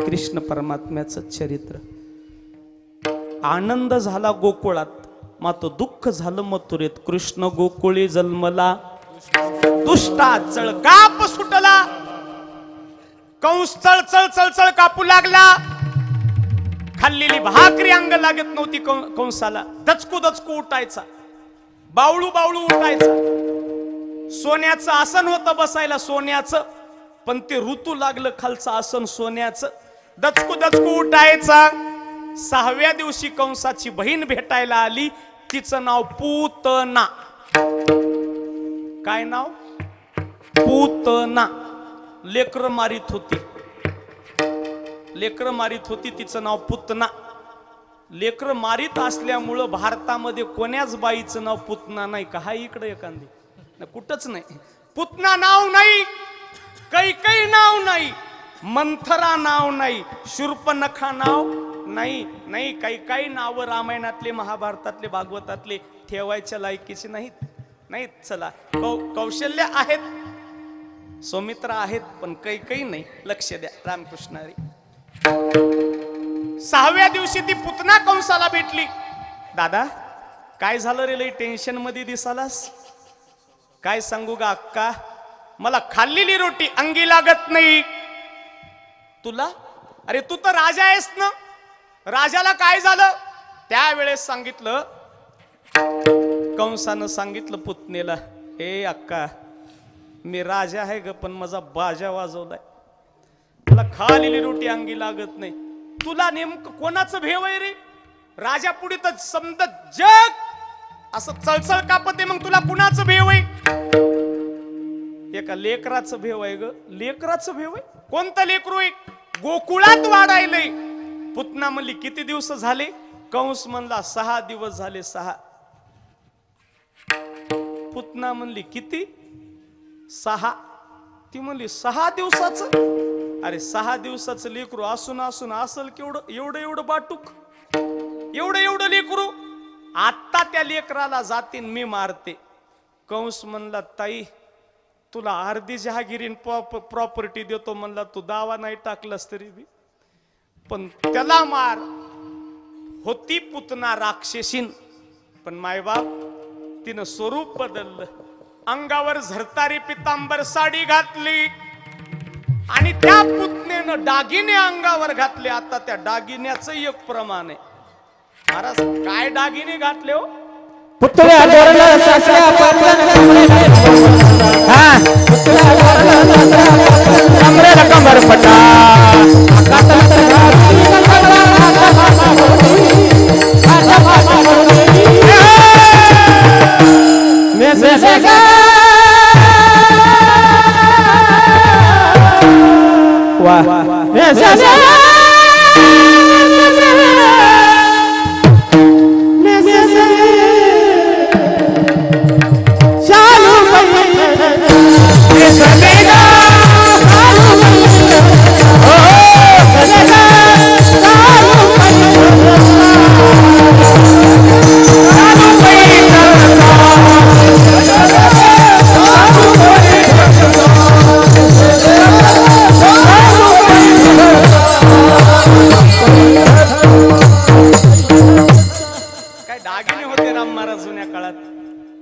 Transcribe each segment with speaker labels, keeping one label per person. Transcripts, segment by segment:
Speaker 1: कृष्ण परमात्म्याचं चरित्र। आनंद झाला गोकुळात, मात्र दुःख झालं मथुरेत। कृष्ण गोकुळी जन्मला, दुष्टा चळकाप सुटला। कंस चळचळ चळचळ कापू लागला। खाल्लेली भाकरी अंग लागत नव्हती कंसाला। दचकू दचकू उठायचा, बावळू बावळू उठायचा। सोन्याचं आसन होतं बसायला, सोन्याचं, पण ते ऋतू लागलं खालचं आसन सोन्याचं। दचकू दचकू उठायचा। 6व्या दिवशी कंसाची बहीण भेटायला आली, तिचं नाव पूतना। काय नाव? पूतना। लेकर मारित होती, लेकर मारित होती, तिचं नाव पूतना। लेकर मारित असल्यामुळं भारतामध्ये कोण्याच बाईचं नाव पूतना नाही का? हा इकडे एखादी कुठंच नाही। पूतना नाव नाही, कैकई नाव नाही, मंथरा नाव नाही, शूर्पणखा नाव नाही। नाही, काही नाव रामायणातले, महाभारतातले, भागवतातले ठेवायच्या लायकीचे नाहीत। नाहीत, चला कौशल्य आहेत, सौमित्र आहेत, पण काही नाही। लक्ष द्या, रामकृष्ण हरी। 6व्या दिवशी ती पूतना कंसाला भेटली। दादा काय झालं रे, लई टेन्शन मध्ये दिसालास? काय सांगू गा अक्का, मला खाल्लेली रोटी अंगी लागत नाही। तुला? अरे तू तर राजा आहेस ना, राजाला काय झालं? त्यावेळेस सांगितलं, कंसानं सांगितलं पुतनेला, ए अक्का मी राजा आहे ग, पण माझा बाजा वाजवलाय, मला खाल्लेली रोटी अंगी लागत नाही। तुला नेमकं कोणाचं भेव आहे रे? राजा पुढे तर समजा जग असं चळचळ कापते, मग तुला कुणाचं भेव आहे? एका लेकराचं भेव आहे ग। लेकराचं भेव आहे? कोणतं लेकरू आहे? गोकुळात वाढायलंय। पुतना म्हणली किती दिवस झाले? कंस म्हणला 6 दिवस झाले। 6। पुतना म्हणली किती? 6। ती म्हणली 6 दिवसाचं? अरे 6 दिवसाचं लेकरू असून असून असल केवढं? एवढं बाटूक, एवढं लेकरू। आता त्या लेकराला जातीन मी मारते। कंस म्हणला ताई तुला अर्धी जहागिरीन प्रॉपर्टी देतो म्हणला, तू दावा नाही टाकलास तरी बी, पण त्याला मार। होती पुतना राक्षसीन, पण मायबाप तिनं स्वरूप बदललं। अंगावर झरतारी पितांबर साडी घातली आणि त्या पुतनेनं दागिने अंगावर घातले। आता त्या दागिन्याचं एक प्रमाण आहे। महाराज काय दागिने घातले हो?
Speaker 2: पुतळ्या डोरला सासऱ्या कमरेला कंबर पटा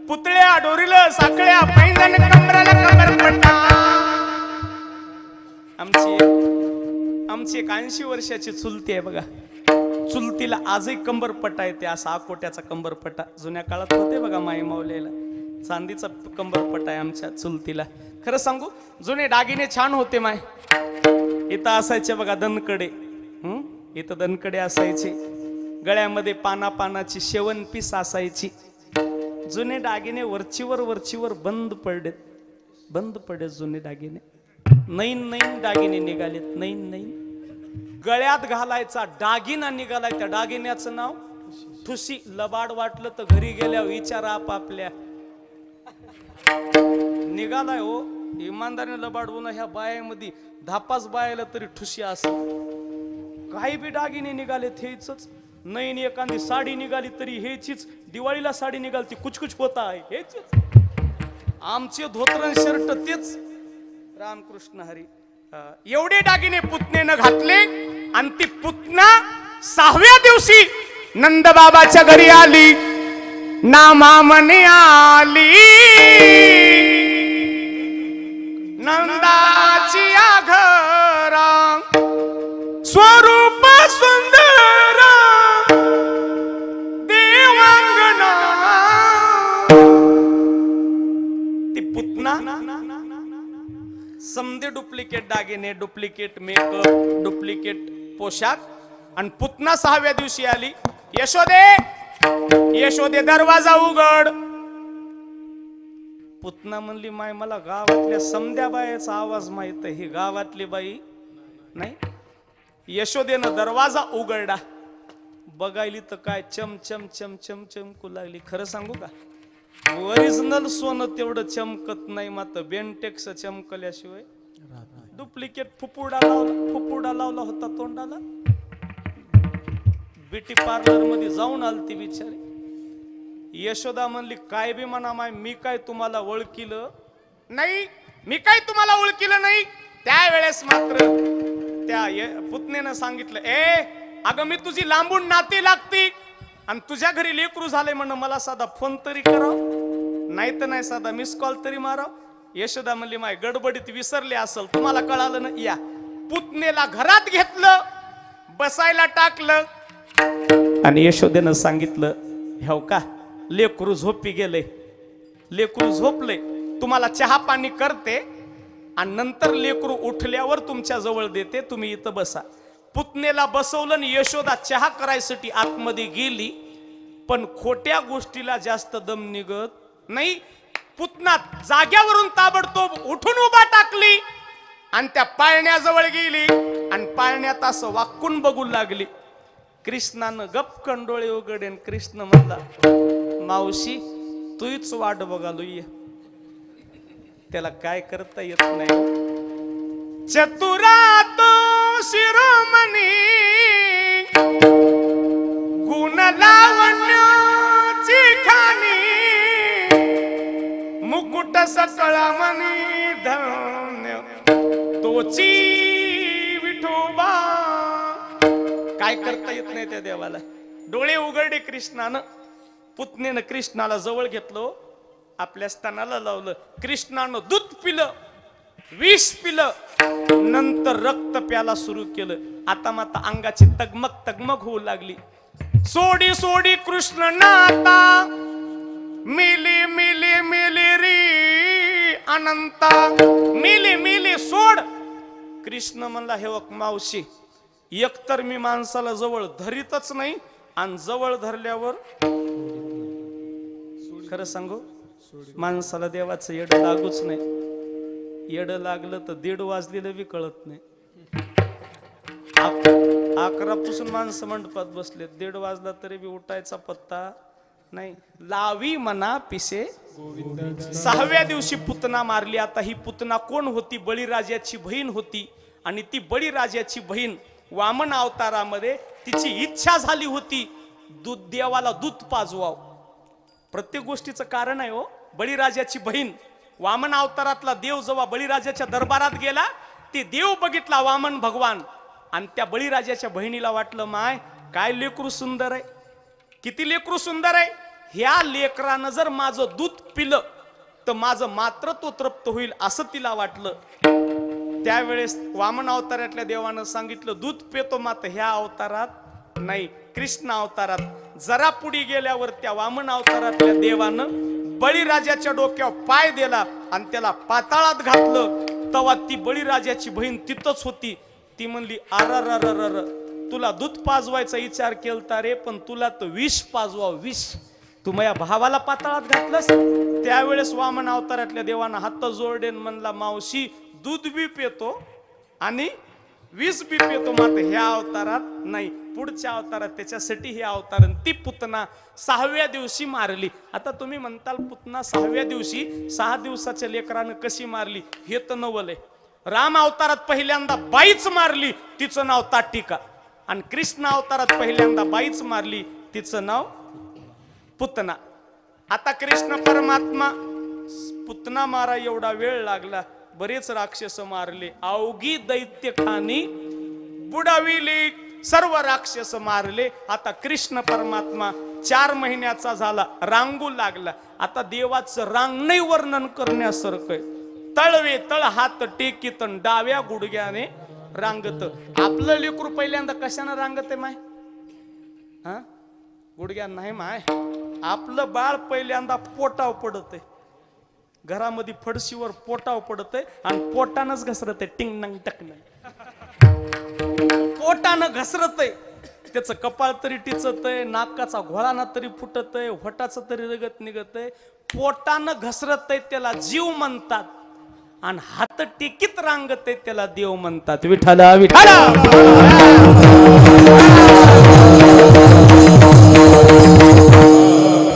Speaker 1: पुतळ्या डोरीला साखळ्या पैंजण कमराला कमरपट्टा। आमची एक 80 वर्षाची चुलती आहे बघा। चुलतीला आजही कंबरपट्टा येते, असा आकोट्याचा कंबरपट्टा। जुन्या काळात होते बघा माई माऊलीला, चांदीचा कंबरपट्टा आहे आमच्या चुलतीला। खरं सांगू जुने दागिने छान होते माय। इथं असायचे बघा दनकडे, इथं दनकडे असायचे, गळ्यामध्ये पानाची शेवण पीस असायची। जुने दागिने वरचीवर बंद पडले जुने दागिने। नईन दागिने निघालेत, नईन गळ्यात घालायचा दागिना निघालाय, त्या दागिन्याचं नाव ठुसी। लबाड वाटलं तर घरी गेल्यावर विचारा आपापल्या, निघालाय हो इमानदारीने लबाड होणं। ह्या बायामध्ये 10-5 बायाला तरी ठुसी असं। काही बी दागिने निघालेत हेच। नईन एखादी साडी निघाली तरी हेचीच। दिवाळीला साडी निघाली ती कुचकुच होता आहे हेचीच। आमचे धोतरण शर्ट तेच। रामकृष्ण हरी। एवढे दागिने पुतनेनं घातले आणि ती पुतना 6व्या दिवशी नंदबाबाच्या घरी आली, नामा म्हणे आली नंदाची घरा, स्वरूप सुंदर देवांगना. ती पुतना समदे डुप्लिकेट दागिने, डुप्लिकेट मेकअप, डुप्लिकेट पोशाख, आणि पुतना 6व्या दिवशी आली. यशोदे, यशोदे दरवाजा उघड. पुतना म्हणली, माय मला गावातल्या समद्या बायाचा आवाज माहित आहे, ही गावातली बाई नाही. यशोदेनं दरवाजा उघडला. बघायली तर काय चम चम चम चम चमकू लागली. खरं सांगू का, ओरिजिनल सोनं तेवढं चमकत नाही, मात्र बेंटेक्स चमकल्याशिवाय. डुप्लिकेट फुफुडा लावला होता तोंडाला. ब्युटी पार्लर मध्ये जाऊन आलती बिचारी. यशोदा म्हणली, काय बी म्हणा माय, मी काय तुम्हाला ओळखीलं नाही, मी काय तुम्हाला ओळखीलं नाही. त्यावेळेस मात्र त्या पुतनेनं सांगितलं, अगं मी तुझी लांबून नाती लागती, आणि तुझ्या घरी लेकरू झाले म्हणून मला साधा फोन तरी कराव, नाही तर नाही साधा मिस कॉल तरी माराव. यशोदा म्हणली, माय गडबडीत विसरले असल, तुम्हाला कळालं ना. या पुतनेला घरात घेतलं, बसायला टाकलं, आणि यशोदेनं सांगितलं, हो का लेकरू झोपी गेले, लेकरू झोपले, तुम्हाला चहा पाणी करते आणि नंतर लेकरू उठल्यावर तुमच्या जवळ देते, तुम्ही इथं बसा. पुतनेला बसवलं आणि यशोदा चहा करायसाठी आतमध्ये गेली, पण खोट्या गोष्टीला जास्त दम निघत नाही. पुतना जाग्यावरून ताबडतोब उठून उभा टाकली आणि त्या पाळण्याजवळ गेली आणि पाळण्यात असं वाकून बघू लागली. कृष्णानं गपकन डोळे उघडेन. कृष्ण म्हणला, मावशी तूच वाट बघालो ये. त्याला काय करता येत नाही. चतुरात शिरोमणी गुण लावण्याची खाणी, मुकुट सकळा मनी धन्य तोची विठोबा. काय करता येत नाही त्या देवाला. डोळे उघडे कृष्णानं. पुतनेनं कृष्णाला जवळ घेतलं, आपल्या स्तनाला लावलं. कृष्णानं दूध पिलं, विष पिलं, नंतर रक्त प्याला सुरू केलं. आता माता अंगाची तगमग तगमग होऊ लागली. सोडी सोडी कृष्ण नाता, मिली मिली मिली री अनंता, मिली मिली सोड. कृष्ण म्हणला, हे वक मावशी, एकतर मी माणसाला जवळ धरीतच नाही, आणि जवळ धरल्यावर खरं सांगू माणसाला देवाचं येड लागूच नाही. येड लागलं तर 1:30 वाजलेलं बी कळत नाही. 11 पासून माणसं मंडपात बसलेत, 1:30 वाजला तरी बी उठायचा पत्ता नाही. लावी मना पिसे. 6व्या दिवशी पुतना मारली. आता ही पुतना कोण होती? बळीराजाची बहीण होती. आणि ती बळीराजाची बहीण वामन अवतारामध्ये तिची इच्छा झाली होती दूध देवाला दूध पाजवाव. प्रत्येक गोष्टीचं कारण आहे हो. बळीराजाची बहीण, वामन अवतारातला देव जेव्हा बळीराजाच्या दरबारात गेला, ते देव बघितला वामन भगवान, आणि त्या बळीराजाच्या बहिणीला वाटलं, माय काय लेकरू सुंदर आहे, किती लेकरू सुंदर आहे. ह्या लेकरानं जर माझं दूध पिलं तर माझं मात्रत्व तृप्त होईल, असं तिला वाटलं. त्यावेळेस वामन अवतारातल्या देवानं सांगितलं, दूध पितो मात्र ह्या अवतारात नाही, कृष्ण अवतारात. जरा पुढे गेल्यावर त्या वामन अवतारातल्या देवानं बळीराजाच्या डोक्यावर पाय दिला आणि त्याला पाताळात घातलं. तेव्हा ती बळीराजाची बहीण तिथंच होती. ती म्हणली, अर तुला दूध पाजवायचा विचार केलता रे, पण तुला तर विष पाजवा, विष. तू माझ्या भावाला पाताळात घातलंस. त्यावेळेस वामन अवतारातल्या देवानं हात जोडेन म्हणला, मावशी दूध बी पितो आणि विष बी पितो, मात्र ह्या अवतारात नाही, पुढच्या अवतारात. त्याच्यासाठी हे अवतार. ती पुतना 6व्या दिवशी मारली. आता तुम्ही म्हणताल, पुतना 6व्या दिवशी 6 दिवसाच्या लेकरानं कशी मारली? हे तर नवल आहे. राम अवतारात पहिल्यांदा बाईच मारली, तिचं नाव ताटिका. आणि कृष्ण अवतारात पहिल्यांदा बाईच मारली, तिचं नाव पुतना. आता कृष्ण परमात्मा पुतना मारा एवढा वेळ लागला. बरेच राक्षस मारले. अवघी दैत्य खानी बुडाविली, सर्व राक्षस मारले. आता कृष्ण परमात्मा 4 महिन्याचा झाला, रांगू लागला. आता देवाचं रांग नाही वर्णन करण्यासारखं. तळवे तळ हात टेकीत डाव्या गुडघ्याने रांगत. आपलं लेकरू पहिल्यांदा कशाने रांगत माय? हा, गुडघ्या नाही माय. आपलं बाळ पहिल्यांदा पोटाव पडत. घरामध्ये फडशीवर पोटाव पडत आणि पोटानच घसरत. टिंग नंग टकन पोटानं घसरत. त्याचं कपाळ तरी टिचत आहे, नाकाचा घोळाना तरी फुटत आहे, होटाचं तरी रगत निघत आहे. पोटानं घसरत आहे त्याला जीव म्हणतात, आणि हात टेकीत रांगत आहे त्याला देव म्हणतात. विठ्ठला विठ्ठला.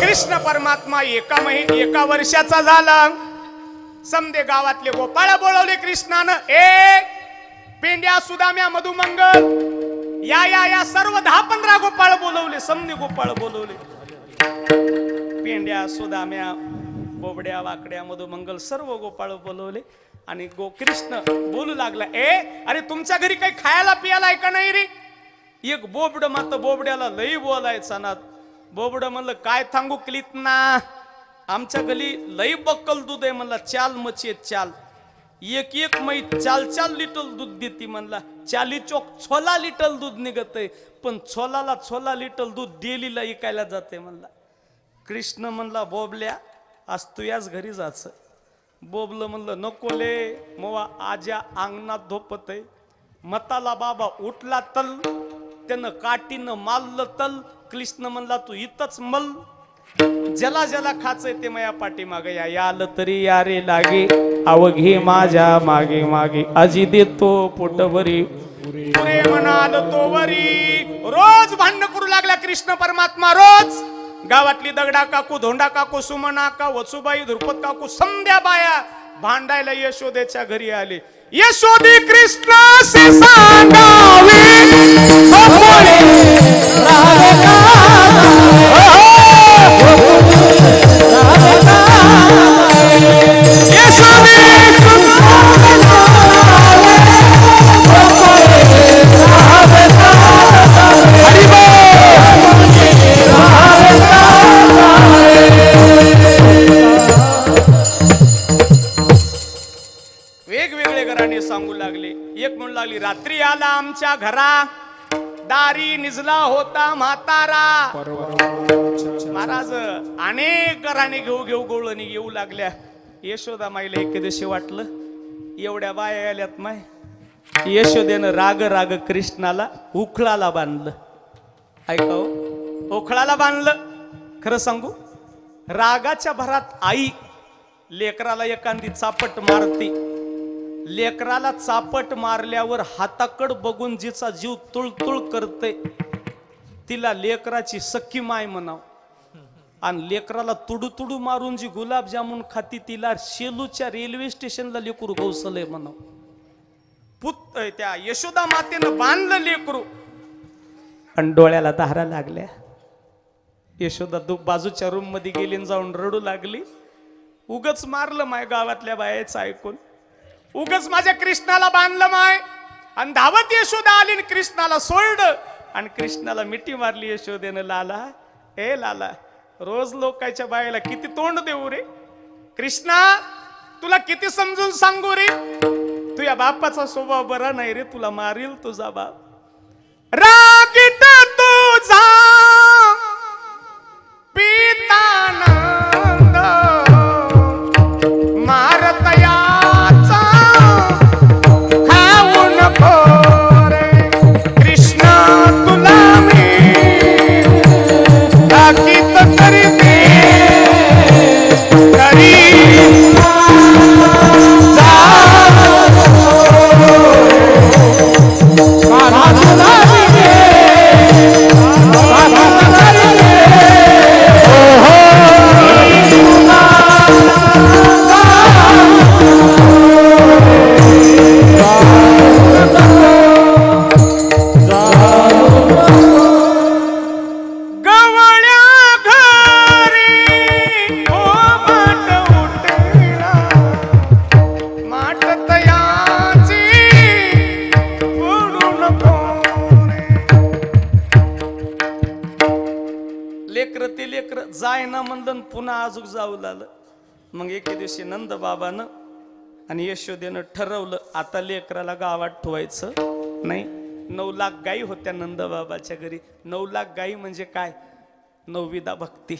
Speaker 1: कृष्ण परमात्मा एका वर्षाचा झाला. समदे गावातले गोपाळ बोलवले कृष्णानं. पेंड्या, सुदाम्या, मधुमंगल, या सर्व 10-15 गोपाळ बोलवले. समदे गोपाळ बोलवले. पेंड्या, सुदाम्या, बोबड्या, वाकड्या, मधुमंगल सर्व गोपाळ बोलवले. आणि कृष्ण बोलू लागला. अरे तुमच्या घरी काही खायला पियाला आहे का नाही रे? एक बोबड मात्र बोबड्याला लई बोलायचा ना. बोबड म्हणलं काय सांगू क्लित ना, आमच्या गली लई बक्कल दूध आहे म्हणला. चाल मची चाल, एक मै 4 लिटर दूध देते म्हणला. 40 लिटर दूध निघत आहे, पण 16 लिटर दूध डेलीला इकायला जाते म्हणला. कृष्ण म्हणला बोबल्या आज तू याच घरी जाच. बोबलं म्हणलं नको ले मोवा, आज्या अंगणात झोपत आहे. मताला बाबा उठला तल, त्यानं काठीनं मारलं तल. कृष्ण म्हणला तू इथंच मल, ज्याला ज्याला खाचंय ते मया पाठी मागे याल तरी या रे लागे. अवघे माझ्या मागे मागे आजी देतो पोटभरी, पुरे म्हणाल तो वरी. रोज भांडण करू लागला कृष्ण परमात्मा. रोज गावातली दगडा काकू, धोंडा काकू, सुमना का, वसुबाई, धुरपत काकू, समध्या बाया भांडायला यशोदेच्या घरी आले. यशोदी कृष्ण से सांगावे वेगवेगळे घराणे सांगू लागले. एक म्हणू लागली रात्री आला आमच्या घरा, दारी निजला होता म्हातारा. महाराज अनेक घराणे घेऊ गोळणी येऊ लागल्या. यशोदा माईला एक दिवशी वाटलं एवढ्या बाया आल्यात माय. यशोदेनं राग कृष्णाला उखळाला बांधलं. ऐकाव, उखळाला बांधलं. खरं सांगू, रागाच्या भरात आई लेकराला एखादी चापट मारते. लेकराला चापट मारल्यावर हाताकड बघून जिचा जीव तुळतुळ करते तिला लेकराची सख्खी माय म्हणाव. आणि लेकराला तुडू मारून जी गुलाबजामुन खाती तिला शेलूच्या रेल्वे स्टेशनला लेकरू गौसलय म्हणाव. त्या यशोदा मातेनं बांधलं लेकरू आणि डोळ्याला धारा लागल्या. यशोदा बाजूच्या रूम मध्ये गेली, जाऊन रडू लागली. उगच मारलं माय गावातल्या बायाचं ऐकून, उगच माझ्या कृष्णाला बांधलं माय. आणि धावत यशोदा आली आणि कृष्णाला सोडलं. आणि कृष्णाला मिठी मारली यशोदेनं. लाला लाला, रोज लोकांच्या बायाला किती तोंड देऊ रे कृष्णा, तुला किती समजून सांगू रे. तुझ्या बापाचा स्वभाव बरा नाही रे, तुला मारील तुझा बाप. रागीट तुझा पितानंद मारत याचा खाऊ नको रे कृष्णा, तुला मी ताकीद करते तरी जा. ते लेकर जाय ना म्हणलं पुन्हा अजून जाऊ लागलं. मग एके दिवशी नंद बाबानं आणि यशोदेनं ठरवलं आता लेकराला गावात ठेवायचं नाही. 9 लाख गायी होत्या नंद बाबाच्या घरी. 9 लाख गायी म्हणजे काय? 9विदा भक्ती.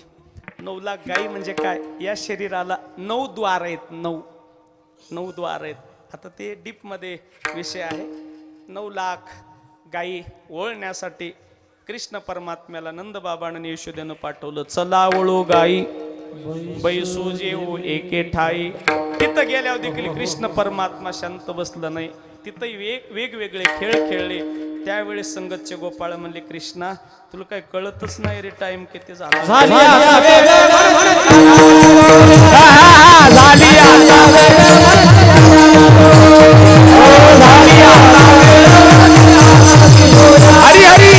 Speaker 1: 9 लाख गायी म्हणजे काय? या शरीराला 9 द्वार आहेत. 9 द्वार आहेत. आता ते डीप मध्ये विषय आहे. 9 लाख गायी ओळण्यासाठी कृष्ण परमात्म्याला नंद बाबानं यशोदेनं पाठवलं. चला ओळू गायी बैसू जेऊ एके ठाई. तिथं गेल्यावर देखील कृष्ण परमात्मा शांत बसला नाही. तिथंही वेगवेगळे खेळ खेळले. त्यावेळेस संगतचे गोपाळ म्हणले कृष्णा तुला काही कळतच नाही रे टाइम किती झाला.
Speaker 2: हरी हरी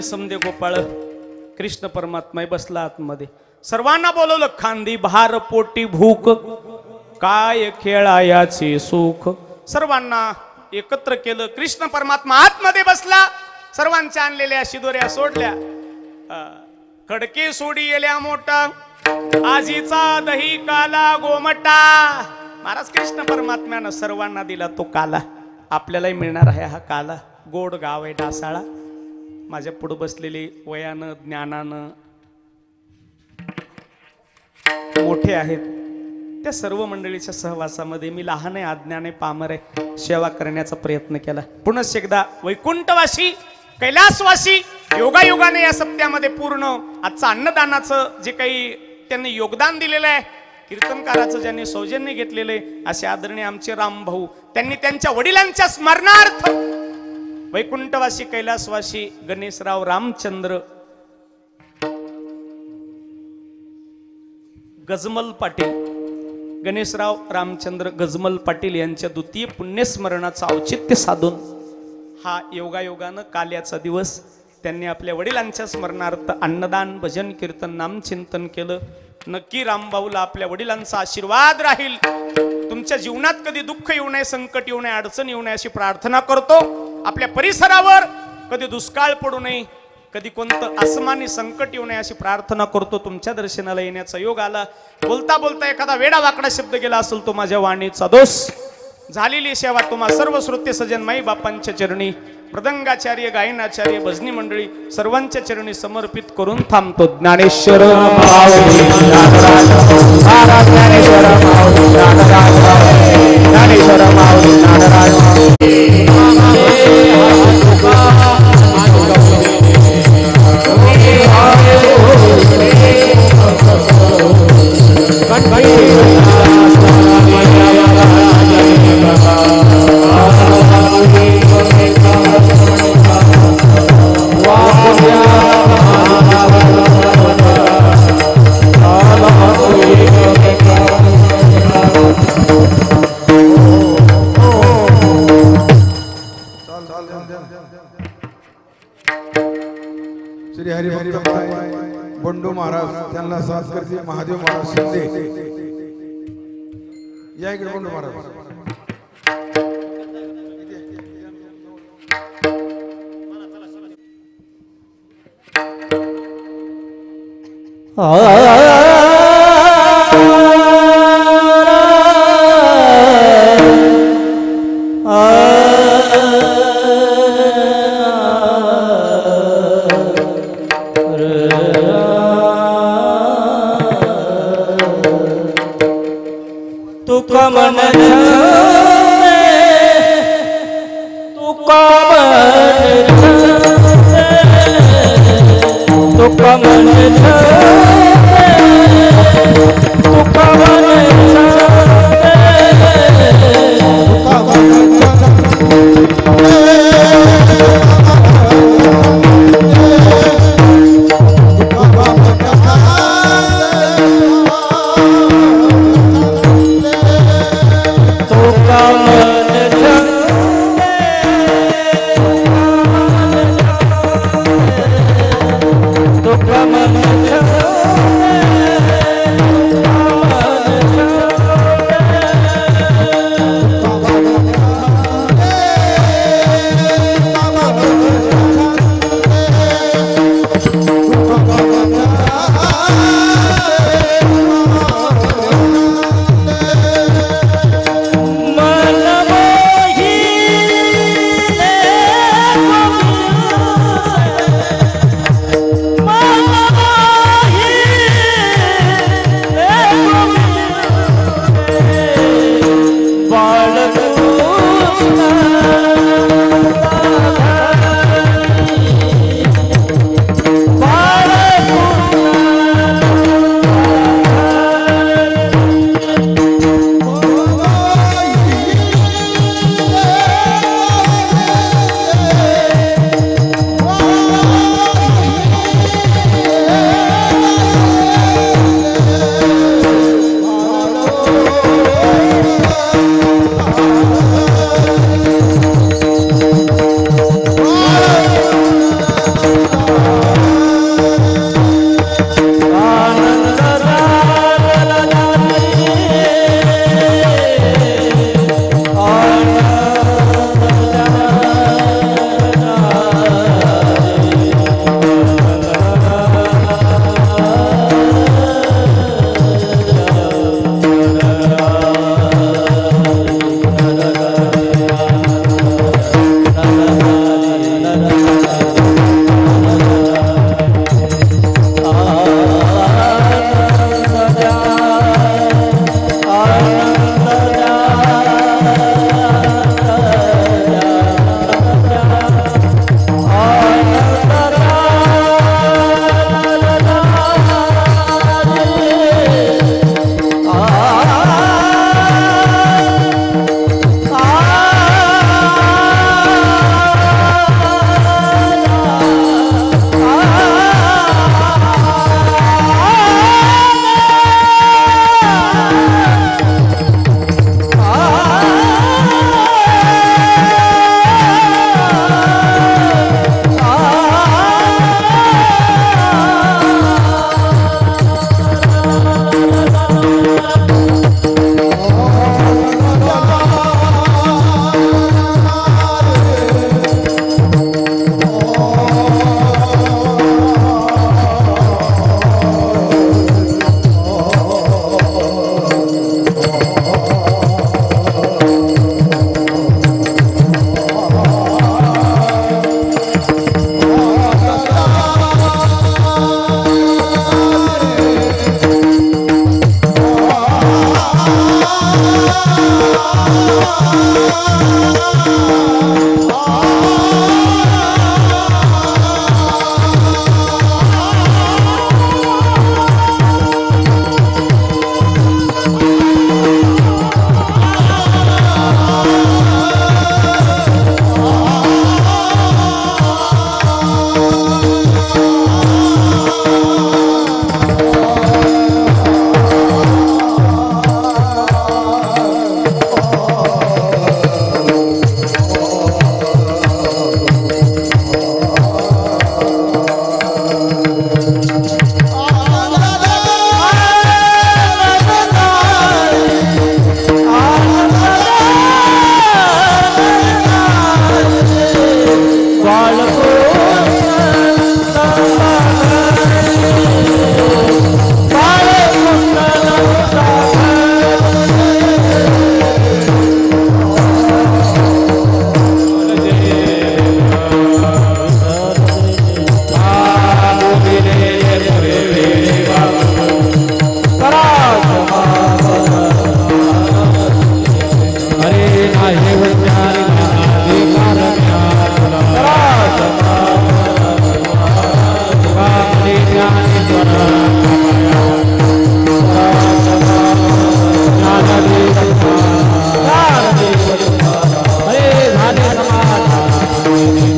Speaker 1: समदे गोपाळ कृष्ण परमात्मा बसला आतमध्ये. सर्वांना बोलवलं. खांदी भार पोटी भूक काय खेळायाचे सुख. सर्वांना एकत्र केलं. कृष्ण परमात्मा आतमध्ये बसला. सर्वांच्या आणलेल्या शिदोऱ्या सोडल्या. खडके सोडी येल्या मोठा आजीचा दही काला गोमटा. महाराज कृष्ण परमात्म्यानं सर्वांना दिला तो काला. आपल्यालाही मिळणार आहे हा काला. गोड गाव आहे डासाळा. माझ्या पुढे बसलेले वयानं ज्ञानानं मोठे आहेत त्या सर्व मंडळीच्या सहवासामध्ये मी लहान आहे, अज्ञान आहे, पामर आहे, सेवा करण्याचा प्रयत्न केला. पुन्हा एकदा वैकुंठवासी कैलासवासी योगायोगाने या सप्त्यामध्ये पूर्ण आजचं अन्नदानाचं जे काही त्यांनी योगदान दिलेलं आहे, कीर्तनकाराचं ज्यांनी सौजन्य घेतलेलं आहे, असे आदरणीय आमचे रामभाऊ, त्यांनी त्यांच्या वडिलांच्या स्मरणार्थ वैकुंठवासी कैलासवासी गणेशराव रामचंद्र गजमल पाटील, गणेशराव रामचंद्र गजमल पाटील यांच्या द्वितीय पुण्यस्मरणाचं औचित्य साधून हा योगायोगानं काल्याचा दिवस त्यांनी आपल्या वडिलांच्या स्मरणार्थ अन्नदान, भजन, कीर्तन, नामचिंतन केलं. नक्की रामभाऊला आपल्या वडिलांचा आशीर्वाद राहील. तुमच्या जीवनात कधी दुःख येऊ नये, संकट येऊ नये, अडचण येऊ नये अशी प्रार्थना करतो. आपल्या परिसरावर कधी दुष्काळ पडू नये, कधी कोणतं आसमानी संकट येऊ नये अशी प्रार्थना करतो. तुमच्या दर्शनाला येण्याचा योग आला. बोलता बोलता एखादा वेडा वाकडा शब्द गेला असेल तो माझ्या वाणीचा दोष. झालेली सेवा तुम्हा सर्व श्रोते सजन माई बापांच्या चरणी, मृदंगाचार्य, गायनाचार्य, भजनी मंडळी सर्वांच्या चरणी समर्पित करून थांबतो. ज्ञानेश्वर
Speaker 3: श्री हरिभक्त बंडू महाराज त्यांना साथ करते. महादेव महाराज शिंदे या इकडे. बंडू महाराज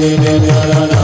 Speaker 2: देवी देवी